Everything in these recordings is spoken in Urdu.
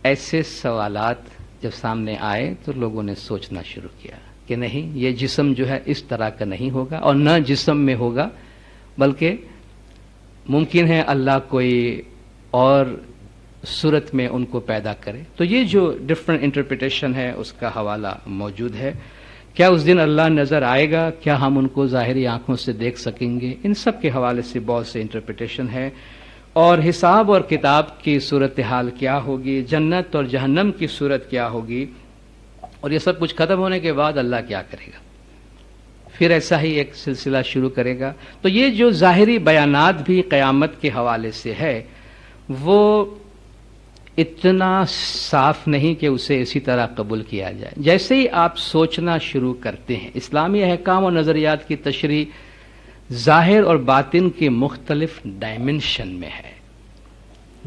ایسے سوالات جب سامنے آئے تو لوگوں نے سوچنا شروع کیا کہ نہیں، یہ جسم جو ہے اس طرح کا نہیں ہوگا، اور نہ جسم میں ہوگا، بلکہ ممکن ہے اللہ کوئی اور صورت میں ان کو پیدا کرے۔ تو یہ جو ڈفرنٹ انٹرپریٹیشن ہے اس کا حوالہ موجود ہے۔ کیا اس دن اللہ نظر آئے گا؟ کیا ہم ان کو ظاہری آنکھوں سے دیکھ سکیں گے؟ ان سب کے حوالے سے بہت سے انٹرپریٹیشن ہے، اور حساب اور کتاب کی صورتحال کیا ہوگی، جنت اور جہنم کی صورت کیا ہوگی، اور یہ سب کچھ ختم ہونے کے بعد اللہ کیا کرے گا، پھر ایسا ہی ایک سلسلہ شروع کرے گا۔ تو یہ جو ظاہری بیانات بھی قیامت کے حوالے سے ہے وہ اتنا صاف نہیں کہ اسے اسی طرح قبول کیا جائے۔ جیسے ہی آپ سوچنا شروع کرتے ہیں، اسلامی احکام اور نظریات کی تشریح ظاہر اور باطن کے مختلف ڈائمنشن میں ہے۔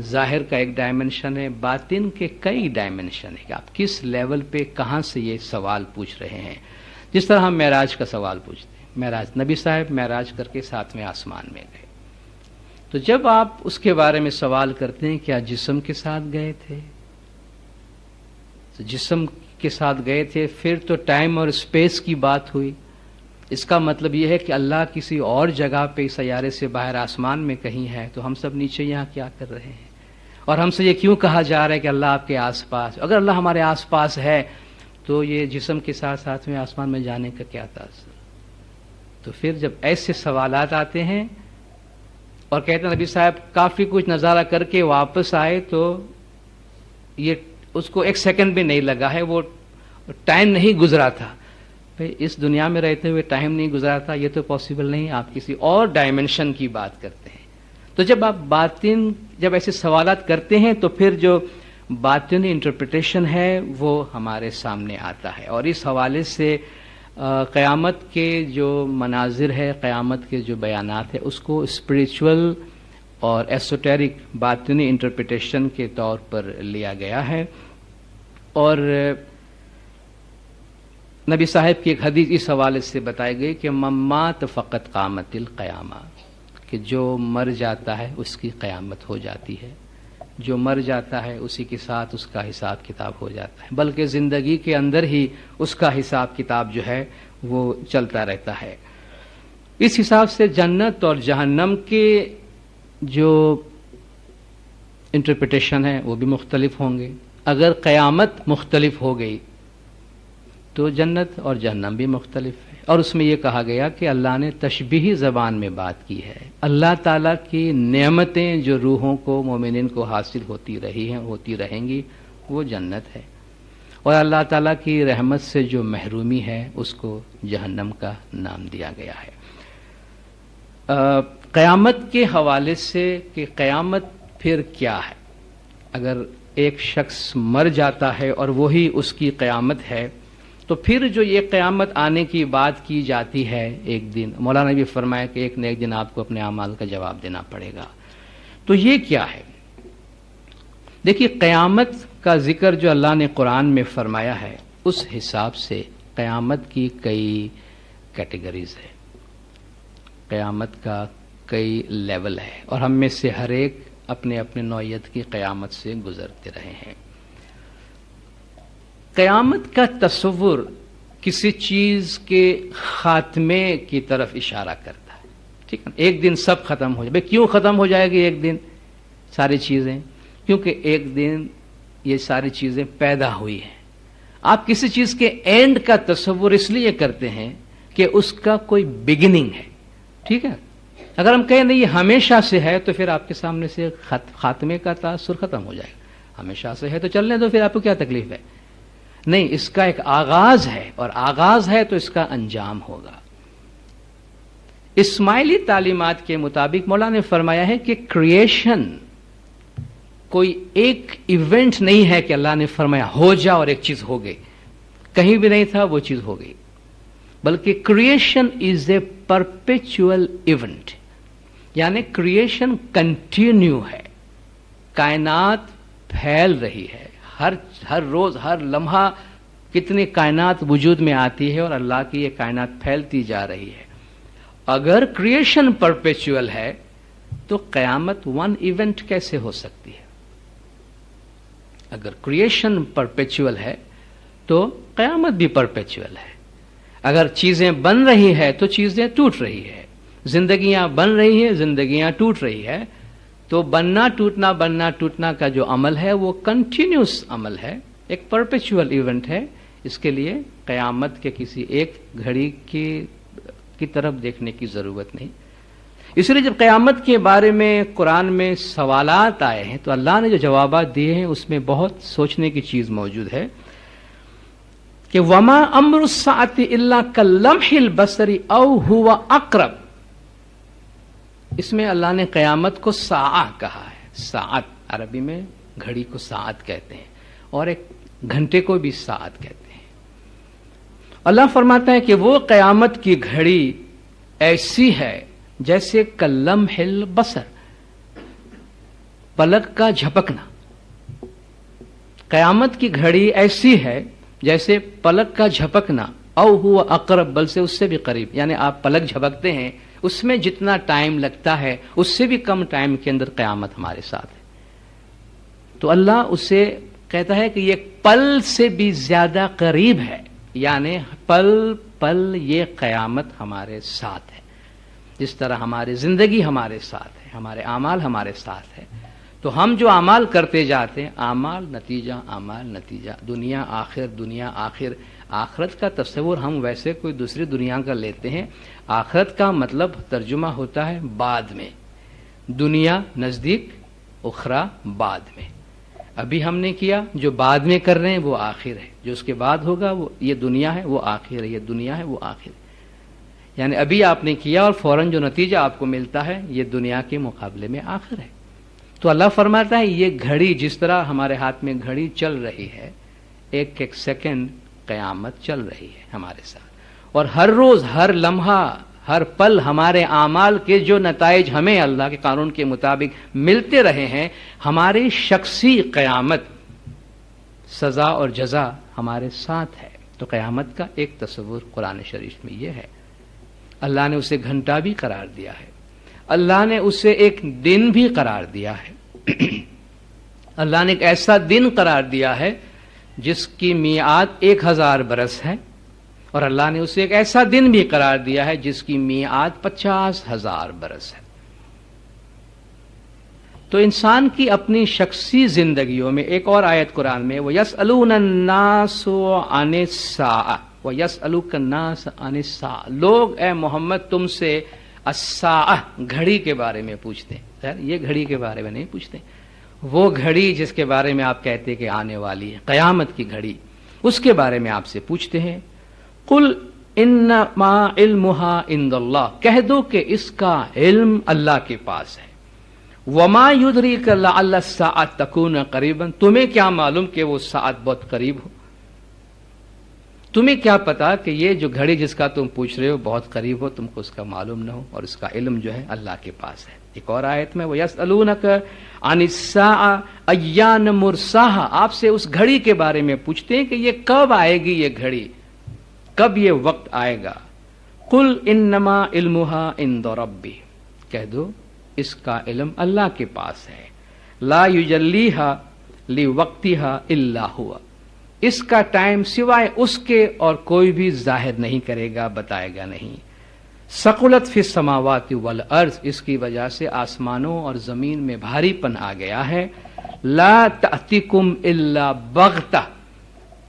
ظاہر کا ایک ڈائمنشن ہے، باطن کے کئی ڈائمنشن ہے کہ آپ کس لیول پہ کہاں سے یہ سوال پوچھ رہے ہیں۔ جس طرح ہم معراج کا سوال پوچھتے ہیں، معراج نبی صاحب معراج کر کے 7ویں آسمان میں گئے، تو جب آپ اس کے بارے میں سوال کرتے ہیں کیا جسم کے ساتھ گئے تھے، تو جسم کے ساتھ گئے تھے، پھر تو ٹائم اور اسپیس کی بات ہوئی۔ اس کا مطلب یہ ہے کہ اللہ کسی اور جگہ پہ سیارے سے باہر آسمان میں کہیں ہے، تو ہم سب نیچے یہاں کیا کر رہے ہیں؟ اور ہم سے یہ کیوں کہا جا رہا ہے کہ اللہ آپ کے آس پاس؟ اگر اللہ ہمارے آس پاس ہے تو یہ جسم کے ساتھ 7ویں آسمان میں جانے کا کیا تاثر؟ تو پھر جب ایسے سوالات آتے ہیں اور کہتے ہیں نبی صاحب کافی کچھ نظارہ کر کے واپس آئے، تو یہ اس کو ایک سیکنڈ بھی نہیں لگا ہے، وہ ٹائم نہیں گزرا تھا۔ بھئی اس دنیا میں رہتے ہوئے ٹائم نہیں گزرا تھا، یہ تو پاسبل نہیں، آپ کسی اور ڈائمنشن کی بات کرتے ہیں۔ تو جب آپ جب ایسے سوالات کرتے ہیں تو پھر جو باطنی انٹرپریٹیشن ہے وہ ہمارے سامنے آتا ہے، اور اس حوالے سے قیامت کے جو مناظر ہے، قیامت کے جو بیانات ہے، اس کو اسپریچول اور ایسوٹیرک باطنی انٹرپریٹیشن کے طور پر لیا گیا ہے۔ اور نبی صاحب کی ایک حدیث اس حوالے سے بتائی گئی کہ ممات فقط قامت القیامہ، کہ جو مر جاتا ہے اس کی قیامت ہو جاتی ہے، جو مر جاتا ہے اسی کے ساتھ اس کا حساب کتاب ہو جاتا ہے، بلکہ زندگی کے اندر ہی اس کا حساب کتاب جو ہے وہ چلتا رہتا ہے۔ اس حساب سے جنت اور جہنم کے جو انٹرپریٹیشن ہے وہ بھی مختلف ہوں گے۔ اگر قیامت مختلف ہو گئی تو جنت اور جہنم بھی مختلف ہے، اور اس میں یہ کہا گیا کہ اللہ نے تشبیہی زبان میں بات کی ہے۔ اللہ تعالیٰ کی نعمتیں جو روحوں کو، مومنین کو حاصل ہوتی رہی ہیں، ہوتی رہیں گی، وہ جنت ہے، اور اللہ تعالیٰ کی رحمت سے جو محرومی ہے اس کو جہنم کا نام دیا گیا ہے۔ قیامت کے حوالے سے کہ قیامت پھر کیا ہے، اگر ایک شخص مر جاتا ہے اور وہی اس کی قیامت ہے، تو پھر جو یہ قیامت آنے کی بات کی جاتی ہے، ایک دن مولانا نے بھی فرمایا کہ ایک نہ ایک دن آپ کو اپنے اعمال کا جواب دینا پڑے گا، تو یہ کیا ہے؟ دیکھیے، قیامت کا ذکر جو اللہ نے قرآن میں فرمایا ہے اس حساب سے قیامت کی کئی کیٹیگریز ہے، قیامت کا کئی لیول ہے، اور ہم میں سے ہر ایک اپنے اپنے نوعیت کی قیامت سے گزرتے رہے ہیں۔ قیامت کا تصور کسی چیز کے خاتمے کی طرف اشارہ کرتا ہے، ٹھیک ہے، ایک دن سب ختم ہو جائے۔ بھئی کیوں ختم ہو جائے گی ایک دن ساری چیزیں؟ کیونکہ ایک دن یہ ساری چیزیں پیدا ہوئی ہیں۔ آپ کسی چیز کے اینڈ کا تصور اس لیے کرتے ہیں کہ اس کا کوئی بگننگ ہے، ٹھیک ہے۔ اگر ہم کہیں نہیں یہ ہمیشہ سے ہے تو پھر آپ کے سامنے سے خاتمے کا تاثر ختم ہو جائے گا۔ ہمیشہ سے ہے تو چلنے دو، پھر آپ کو کیا تکلیف ہے؟ نہیں، اس کا ایک آغاز ہے، اور آغاز ہے تو اس کا انجام ہوگا۔ اسماعیلی تعلیمات کے مطابق مولانا نے فرمایا ہے کہ کریشن کوئی ایک ایونٹ نہیں ہے کہ اللہ نے فرمایا ہو جا اور ایک چیز ہو گئی، کہیں بھی نہیں تھا وہ چیز ہو گئی، بلکہ creation is a perpetual event, یعنی کریشن کنٹینیو ہے، کائنات پھیل رہی ہے، ہر روز ہر لمحہ کتنی کائنات وجود میں آتی ہے، اور اللہ کی یہ کائنات پھیلتی جا رہی ہے۔ اگر کریشن پرپیچول ہے تو قیامت ون ایونٹ کیسے ہو سکتی ہے؟ اگر کریشن پرپیچول ہے تو قیامت بھی پرپیچول ہے. اگر چیزیں بن رہی ہے تو چیزیں ٹوٹ رہی ہے. زندگیاں بن رہی ہیں, زندگیاں ٹوٹ رہی ہے. تو بننا ٹوٹنا کا جو عمل ہے وہ کنٹینیوس عمل ہے, ایک پرپیچول ایونٹ ہے. اس کے لیے قیامت کے کسی ایک گھڑی کی طرف دیکھنے کی ضرورت نہیں. اس لیے جب قیامت کے بارے میں قرآن میں سوالات آئے ہیں تو اللہ نے جو جوابات دیے ہیں اس میں بہت سوچنے کی چیز موجود ہے کہ وما امر الساعۃ الا کلمح البصر او هو اقرب. اس میں اللہ نے قیامت کو ساعہ کہا ہے. ساعت عربی میں گھڑی کو ساعت کہتے ہیں اور ایک گھنٹے کو بھی ساعت کہتے ہیں. اللہ فرماتا ہے کہ وہ قیامت کی گھڑی ایسی ہے جیسے کلمح البصر, پلک کا جھپکنا. قیامت کی گھڑی ایسی ہے جیسے پلک کا جھپکنا, او هو اقرب, بل سے اس سے بھی قریب. یعنی آپ پلک جھپکتے ہیں, اس میں جتنا ٹائم لگتا ہے اس سے بھی کم ٹائم کے اندر قیامت ہمارے ساتھ ہے. تو اللہ اسے کہتا ہے کہ یہ پل سے بھی زیادہ قریب ہے, یعنی پل پل یہ قیامت ہمارے ساتھ ہے. جس طرح ہماری زندگی ہمارے ساتھ ہے, ہمارے اعمال ہمارے ساتھ ہے. تو ہم جو اعمال کرتے جاتے ہیں, اعمال نتیجہ, دنیا آخر. آخرت کا تصور ہم ویسے کوئی دوسری دنیا کا لیتے ہیں. آخرت کا مطلب ترجمہ ہوتا ہے بعد میں. دنیا نزدیک, اخرا بعد میں. ابھی ہم نے کیا, جو بعد میں کر رہے ہیں وہ آخر ہے. جو اس کے بعد ہوگا وہ یہ دنیا ہے, وہ آخر ہے. یہ دنیا ہے, وہ آخر ہے. یعنی ابھی آپ نے کیا اور فوراً جو نتیجہ آپ کو ملتا ہے یہ دنیا کے مقابلے میں آخر ہے. تو اللہ فرماتا ہے یہ گھڑی, جس طرح ہمارے ہاتھ میں گھڑی چل رہی ہے, ایک ایک سیکنڈ قیامت چل رہی ہے ہمارے ساتھ. اور ہر روز, ہر لمحہ, ہر پل ہمارے اعمال کے جو نتائج ہمیں اللہ کے قانون کے مطابق ملتے رہے ہیں, ہماری شخصی قیامت, سزا اور جزا ہمارے ساتھ ہے. تو قیامت کا ایک تصور قرآن شریف میں یہ ہے. اللہ نے اسے گھنٹہ بھی قرار دیا ہے, اللہ نے اسے ایک دن بھی قرار دیا ہے. اللہ نے ایک ایسا دن قرار دیا ہے جس کی میعاد 1000 برس ہے, اور اللہ نے اسے ایک ایسا دن بھی قرار دیا ہے جس کی میعاد 50,000 برس ہے. تو انسان کی اپنی شخصی زندگیوں میں ایک اور آیت قرآن میں, وَيَسْأَلُونَ النَّاسُ عَنِ السَّاعَةِ وَيَسْأَلُوكَ النَّاسَ عَنِ السَّاعَةِ. لوگ اے محمد تم سے الساعہ گھڑی کے بارے میں پوچھتے ہیں. خیر, یہ گھڑی کے بارے میں نہیں پوچھتے, وہ گھڑی جس کے بارے میں آپ کہتے کہ آنے والی ہے, قیامت کی گھڑی, اس کے بارے میں آپ سے پوچھتے ہیں. قل انما علمها عند اللہ, کہہ دو کہ اس کا علم اللہ کے پاس ہے. وما یدریک لعل الساعۃ تکون قریبا, تمہیں کیا معلوم کہ وہ ساعت بہت قریب ہو. تمہیں کیا پتا کہ یہ جو گھڑی جس کا تم پوچھ رہے ہو بہت قریب ہو, تم کو اس کا معلوم نہ ہو, اور اس کا علم جو ہے اللہ کے پاس ہے. ایک اور آیت میں وَيَسْأَلُونَكَ عَنِ السَّاعَةِ أَيَّانَ مُرْسَاهَا, آپ سے اس گھڑی کے بارے میں پوچھتے ہیں کہ یہ کب آئے گی, یہ گھڑی کب یہ وقت آئے گا. قُلْ إِنَّمَا عِلْمُهَا عِنْدَ رَبِّي, کہہ دو اس کا علم اللہ کے پاس ہے. لَا يُجَلِّيهَا لِوَقْتِهَا إِلَّا هُوَ, اس کا ٹائم سوائے اس کے اور کوئی بھی ظاہر نہیں کرے گا, بتائے گا نہیں. ثقلت فی السماوات والارض, اس کی وجہ سے آسمانوں اور زمین میں بھاری پن آ گیا ہے. لا تأتیکم الا بغتہ,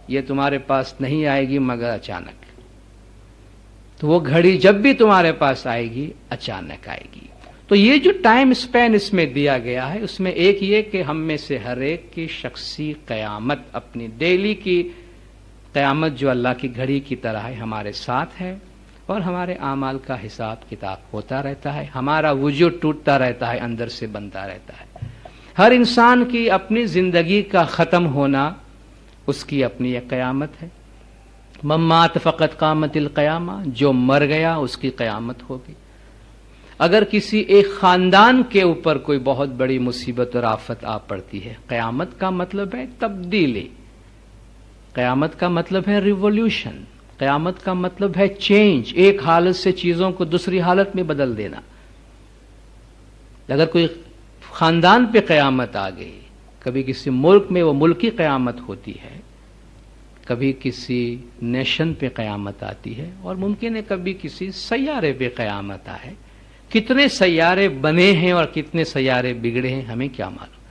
یہ تمہارے پاس نہیں آئے گی مگر اچانک. تو وہ گھڑی جب بھی تمہارے پاس آئے گی اچانک آئے گی. تو یہ جو ٹائم اسپین اس میں دیا گیا ہے, اس میں ایک یہ کہ ہم میں سے ہر ایک کی شخصی قیامت, اپنی ڈیلی کی قیامت جو اللہ کی گھڑی کی طرح ہے ہمارے ساتھ ہے, اور ہمارے اعمال کا حساب کتاب ہوتا رہتا ہے. ہمارا وجود ٹوٹتا رہتا ہے, اندر سے بنتا رہتا ہے. ہر انسان کی اپنی زندگی کا ختم ہونا اس کی اپنی ایک قیامت ہے. من مات فقط قامت القیامہ, جو مر گیا اس کی قیامت ہوگی. اگر کسی ایک خاندان کے اوپر کوئی بہت بڑی مصیبت اور آفت آ پڑتی ہے, قیامت کا مطلب ہے تبدیلی, قیامت کا مطلب ہے ریولیوشن, قیامت کا مطلب ہے چینج, ایک حالت سے چیزوں کو دوسری حالت میں بدل دینا. اگر کوئی خاندان پہ قیامت آ گئی, کبھی کسی ملک میں وہ ملکی قیامت ہوتی ہے، کبھی کسی نیشن پہ قیامت آتی ہے، اور ممکن ہے کبھی کسی سیارے پہ قیامت آئے۔ کتنے سیارے بنے ہیں اور کتنے سیارے بگڑے ہیں ہمیں کیا معلوم۔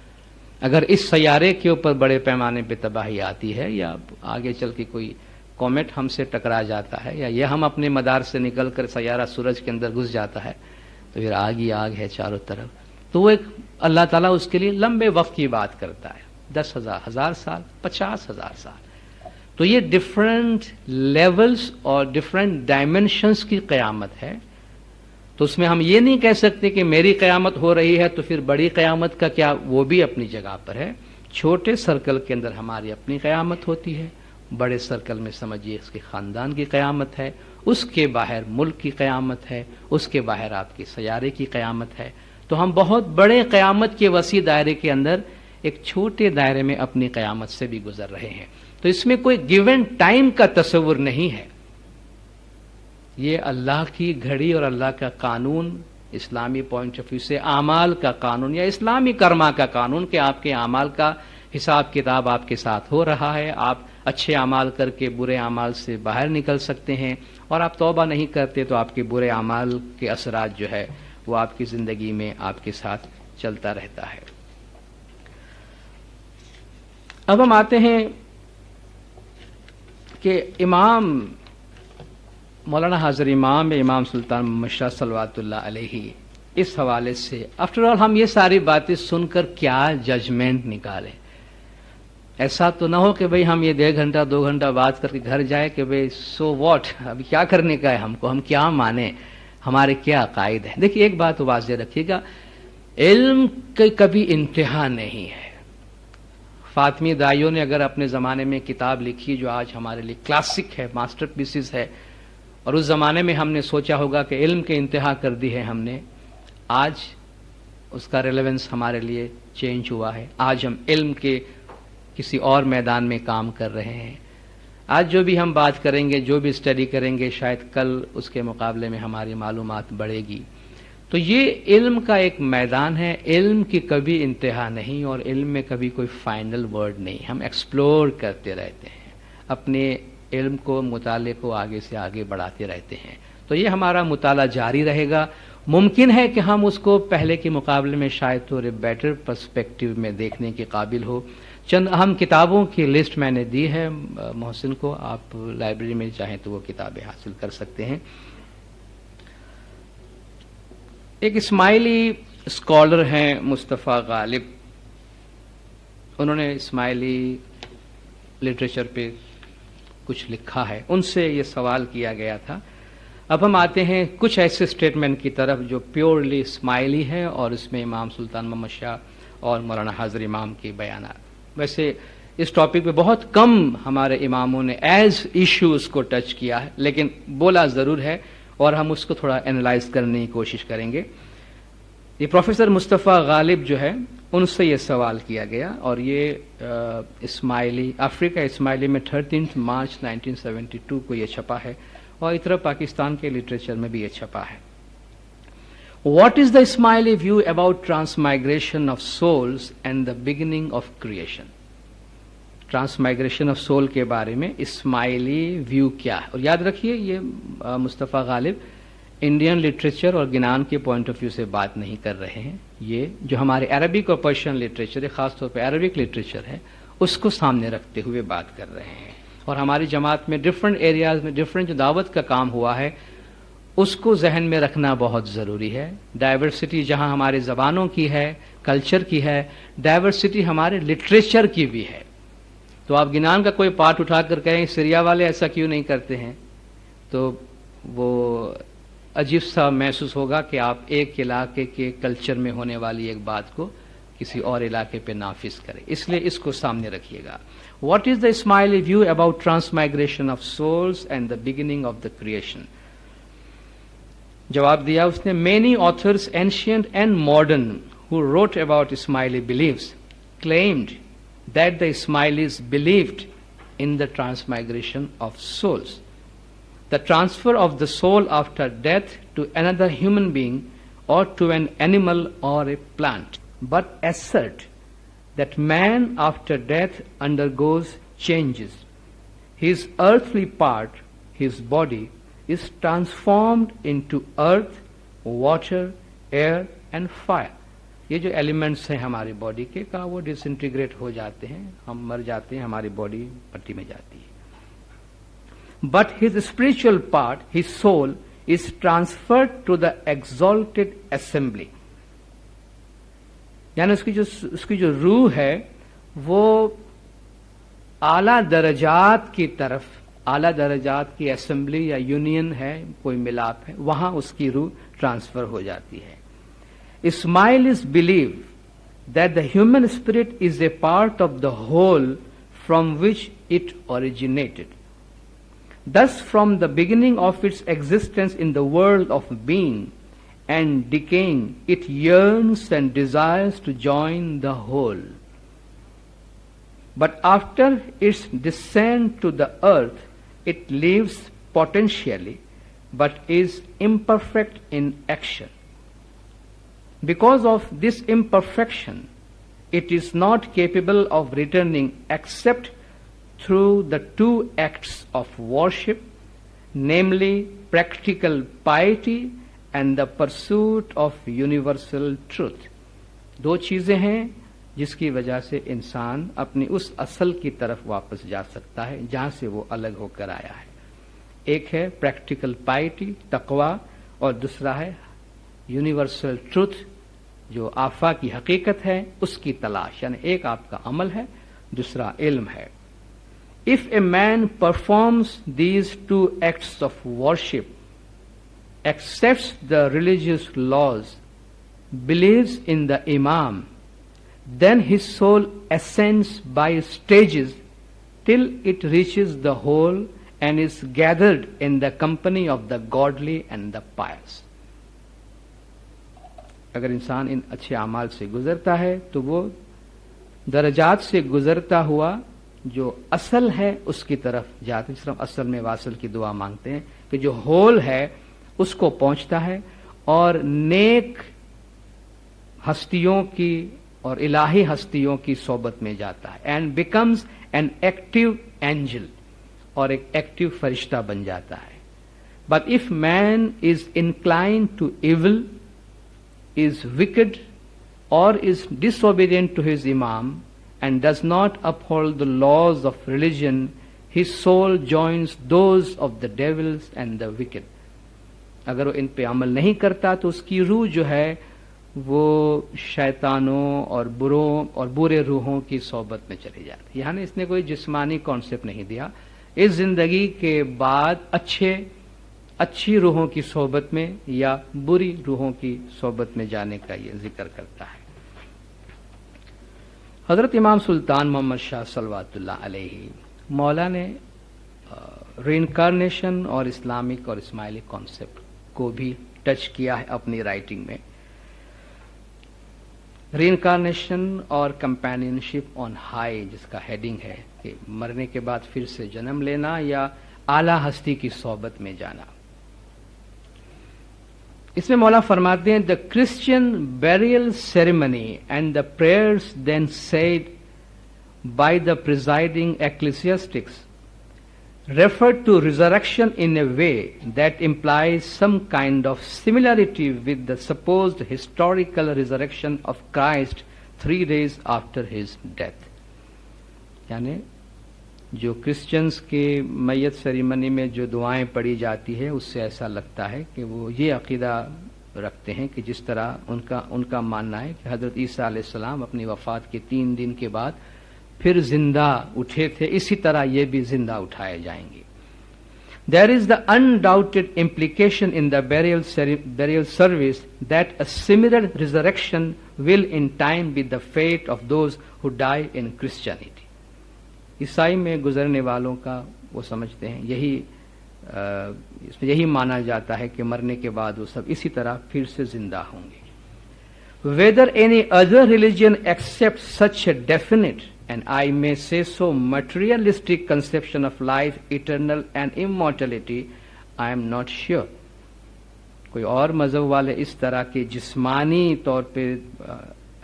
اگر اس سیارے کے اوپر بڑے پیمانے پہ تباہی آتی ہے، یا آگے چل کے کوئی کومیٹ ہم سے ٹکرا جاتا ہے، یا یہ ہم اپنے مدار سے نکل کر سیارہ سورج کے اندر گھس جاتا ہے، تو پھر آگ ہی آگ ہے چاروں طرف۔ تو وہ ایک اللہ تعالیٰ اس کے لیے لمبے وقت کی بات کرتا ہے، 10,000 ہزار سال، 50,000 سال۔ تو یہ ڈفرینٹ لیولز اور ڈفرینٹ ڈائمینشنز کی قیامت ہے۔ تو اس میں ہم یہ نہیں کہہ سکتے کہ میری قیامت ہو رہی ہے تو پھر بڑی قیامت کا کیا، وہ بھی اپنی جگہ پر ہے۔ چھوٹے سرکل کے اندر ہماری اپنی قیامت ہوتی ہے، بڑے سرکل میں سمجھیے اس کے خاندان کی قیامت ہے، اس کے باہر ملک کی قیامت ہے، اس کے باہر آپ کے سیارے کی قیامت ہے۔ تو ہم بہت بڑے قیامت کے وسیع دائرے کے اندر ایک چھوٹے دائرے میں اپنی قیامت سے بھی گزر رہے ہیں۔ تو اس میں کوئی گیون ٹائم کا تصور نہیں ہے، یہ اللہ کی گھڑی اور اللہ کا قانون، اسلامی پوائنٹ آف ویو سے اعمال کا قانون یا اسلامی کرما کا قانون، کہ آپ کے اعمال کا حساب کتاب آپ کے ساتھ ہو رہا ہے۔ آپ اچھے اعمال کر کے برے اعمال سے باہر نکل سکتے ہیں، اور آپ توبہ نہیں کرتے تو آپ کے برے اعمال کے اثرات جو ہے وہ آپ کی زندگی میں آپ کے ساتھ چلتا رہتا ہے۔ اب ہم آتے ہیں کہ امام مولانا حاضر امام سلطان محمد شاہ صلوات اللہ علیہ، اس حوالے سے آفٹر آل ہم یہ ساری باتیں سن کر کیا ججمنٹ نکالیں؟ ایسا تو نہ ہو کہ بھئی ہم یہ 1.5 گھنٹہ 2 گھنٹہ بات کر کے گھر جائے کہ بھئی سو واٹ، ابھی کیا کرنے کا ہے ہم کو، ہم کیا مانیں، ہمارے کیا عقائد ہیں۔ دیکھیے ایک بات واضح رکھیے گا، علم کی کبھی انتہا نہیں ہے۔ فاطمی دائیوں نے اگر اپنے زمانے میں کتاب لکھی جو آج ہمارے لیے کلاسک ہے، ماسٹر پیسز ہے، اور اس زمانے میں ہم نے سوچا ہوگا کہ علم کی انتہا کر دی ہے ہم نے، آج اس کا ریلیونس ہمارے لیے چینج ہوا ہے۔ آج ہم علم کے کسی اور میدان میں کام کر رہے ہیں۔ آج جو بھی ہم بات کریں گے، جو بھی اسٹڈی کریں گے، شاید کل اس کے مقابلے میں ہماری معلومات بڑھے گی۔ تو یہ علم کا ایک میدان ہے، علم کی کبھی انتہا نہیں، اور علم میں کبھی کوئی فائنل ورڈ نہیں۔ ہم ایکسپلور کرتے رہتے ہیں، اپنے علم کو، مطالعے کو آگے سے آگے بڑھاتے رہتے ہیں۔ تو یہ ہمارا مطالعہ جاری رہے گا۔ ممکن ہے کہ ہم اس کو پہلے کے مقابلے میں شاید تھوڑے بیٹر پرسپیکٹیو میں دیکھنے کے قابل ہو۔ چند اہم کتابوں کی لسٹ میں نے دی ہے محسن کو، آپ لائبریری میں چاہیں تو وہ کتابیں حاصل کر سکتے ہیں۔ ایک اسماعیلی اسکالر ہیں مصطفیٰ غالب، انہوں نے اسماعیلی لٹریچر پہ کچھ لکھا ہے، ان سے یہ سوال کیا گیا تھا۔ اب ہم آتے ہیں کچھ ایسے اسٹیٹمنٹ کی طرف جو پیورلی اسماعیلی ہے، اور اس میں امام سلطان محمد شاہ اور مولانا حاضر امام کے بیانات۔ ویسے اس ٹاپک پہ بہت کم ہمارے اماموں نے ایز ایشوز کو ٹچ کیا ہے، لیکن بولا ضرور ہے، اور ہم اس کو تھوڑا اینالائز کرنے کی کوشش کریں گے۔ یہ پروفیسر مصطفیٰ غالب جو ہے، ان سے یہ سوال کیا گیا، اور یہ اسماعیلی افریقہ اسماعیلی میں 13 مارچ 1972 کو یہ چھپا ہے، اور اتر پاکستان کے لٹریچر میں بھی یہ چھپا ہے۔ What is the Ismaili view about transmigration of souls and the beginning of creation? Transmigration of soul کے بارے میں اسماعیلی ویو کیا ہے؟ اور یاد رکھیے یہ مصطفیٰ غالب انڈین لٹریچر اور گنان کے پوائنٹ آف ویو سے بات نہیں کر رہے ہیں، یہ جو ہمارے عربک اور پرشین لٹریچر ہے، خاص طور پہ عربک لٹریچر ہے، اس کو سامنے رکھتے ہوئے بات کر رہے ہیں۔ اور ہماری جماعت میں ڈفرینٹ ایریاز میں ڈفرینٹ جو دعوت کا کام ہوا ہے اس کو ذہن میں رکھنا بہت ضروری ہے۔ ڈائیورسٹی جہاں ہمارے زبانوں کی ہے، کلچر کی ہے، ڈائیورسٹی ہمارے لٹریچر کی بھی ہے۔ تو آپ گنان کا کوئی پارٹ اٹھا کر کہیں سریا والے ایسا کیوں نہیں کرتے ہیں، تو وہ عجیب سا محسوس ہوگا کہ آپ ایک علاقے کے کلچر میں ہونے والی ایک بات کو کسی اور علاقے پہ نافذ کریں، اس لیے اس کو سامنے رکھیے گا۔ What is the Ismaili view about transmigration of souls and the beginning of the creation? جواب دیا اس نے، many authors ancient and modern who wrote about Ismaili beliefs claimed that the Ismailis believed in the transmigration of souls, the transfer of the soul after death to another human being or to an animal or a plant, but assert that man after death undergoes changes. His earthly part, his body, is transformed into earth, water, air and fire. یہ جو ایلیمنٹس ہیں ہماری باڈی کے کا وہ ڈسانٹیگریٹ ہو جاتے ہیں, ہم مر جاتے ہیں, ہماری باڈی پٹی میں جاتی ہے. But his spiritual part, his soul, is transferred to the exalted assembly. یعنی اس کی جو روح ہے وہ اعلیٰ درجات کی طرف, اعلیٰ درجات کی اسمبلی یا یونین ہے, کوئی ملاپ ہے, وہاں اس کی روح ٹرانسفر ہو جاتی ہے. Ismailis believe that the human spirit is a part of the whole from which it originated. Thus, from the beginning of its existence in the world of being and decaying, it yearns and desires to join the whole. But after its descent to the earth, it lives potentially, but is imperfect in action. Because of this imperfection, it is not capable of returning except through the two acts of worship, namely practical piety and the pursuit of universal truth. دو چیزیں ہیں جس کی وجہ سے انسان اپنی اس اصل کی طرف واپس جا سکتا ہے جہاں سے وہ الگ ہو کر آیا ہے. ایک ہے پریکٹیکل پائٹی, تقوی, اور دوسرا ہے یونیورسل ٹروتھ, جو آفاق کی حقیقت ہے اس کی تلاش. یعنی ایک آپ کا عمل ہے, دوسرا علم ہے. If a man performs these two acts of worship, accepts the religious laws, believes in the Imam, then his soul ascends by stages till it reaches the whole and is gathered in the company of the godly and the pious. اگر انسان ان اچھے اعمال سے گزرتا ہے تو وہ درجات سے گزرتا ہوا جو اصل ہے اس کی طرف جاتا ہے, جس طرح اصل میں واصل کی دعا مانگتے ہیں کہ جو ہول ہے اس کو پہنچتا ہے اور نیک ہستیوں کی اور الہی ہستیوں کی صحبت میں جاتا ہے, and becomes an active angel, اور ایک ایکٹیو فرشتہ بن جاتا ہے. But if man is inclined to evil, is wicked, or is disobedient to his imam and does not uphold the laws of religion, his soul joins those of the devils and the wicked. اگر وہ ان پہ عمل نہیں کرتا تو اس کی روح جو ہے وہ شیطانوں اور برے روحوں کی صحبت میں چلی جاتی. یعنی اس نے کوئی جسمانی کانسیپٹ نہیں دیا, اس زندگی کے بعد اچھی روحوں کی صحبت میں یا بری روحوں کی صحبت میں جانے کا یہ ذکر کرتا ہے. حضرت امام سلطان محمد شاہ صلوات اللہ علیہ مولا نے ری انکارنیشن اور اسلامک اور اسماعیلی کانسیپٹ کو بھی ٹچ کیا ہے اپنی رائٹنگ میں. ری انکارنیشن اور کمپینین شپ آن ہائی, جس کا ہیڈنگ ہے کہ مرنے کے بعد پھر سے جنم لینا یا اعلیٰ ہستی کی صحبت میں جانا. اس میں مولا فرماتے ہیں the Christian burial ceremony and the prayers then said by the presiding ecclesiastics refer to resurrection in a way that implies some kind of similarity with the supposed historical resurrection of Christ 3 days after his death. یعنی جو کرسچنز کے میت سیریمنی میں جو دعائیں پڑھی جاتی ہے اس سے ایسا لگتا ہے کہ وہ یہ عقیدہ رکھتے ہیں کہ جس طرح ان کا ماننا ہے کہ حضرت عیسیٰ علیہ السلام اپنی وفات کے 3 دن کے بعد پھر زندہ اٹھے تھے, اسی طرح یہ بھی زندہ اٹھائے جائیں گے. There is the undoubted implication in the burial service that a similar resurrection will in time be the fate of those who die in Christianity. عیسائی میں گزرنے والوں کا وہ سمجھتے ہیں اس میں یہی مانا جاتا ہے کہ مرنے کے بعد وہ سب اسی طرح پھر سے زندہ ہوں گے. Whether any other religion accepts such a definite and I may say so materialistic conception of life, eternal and immortality, I am not sure. کوئی اور مذہب والے اس طرح کے جسمانی طور پہ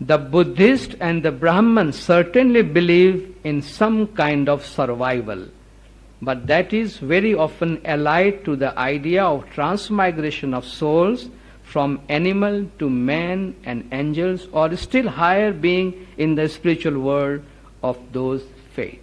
The Buddhist and the Brahman certainly believe in some kind of survival, but that is very often allied to the idea of transmigration of souls from animal to man and angels or still higher being in the spiritual world of those faith.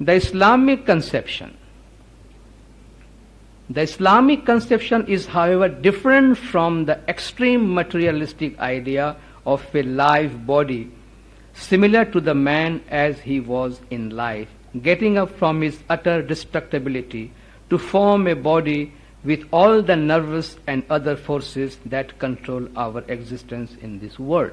The Islamic conception is however different from the extreme materialistic idea of a live body similar to the man as he was in life, getting up from his utter destructibility to form a body with all the nervous and other forces that control our existence in this world.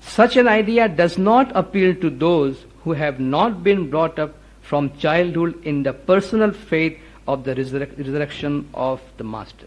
Such an idea does not appeal to those who have not been brought up from childhood in the personal faith of the resurrection of the Master.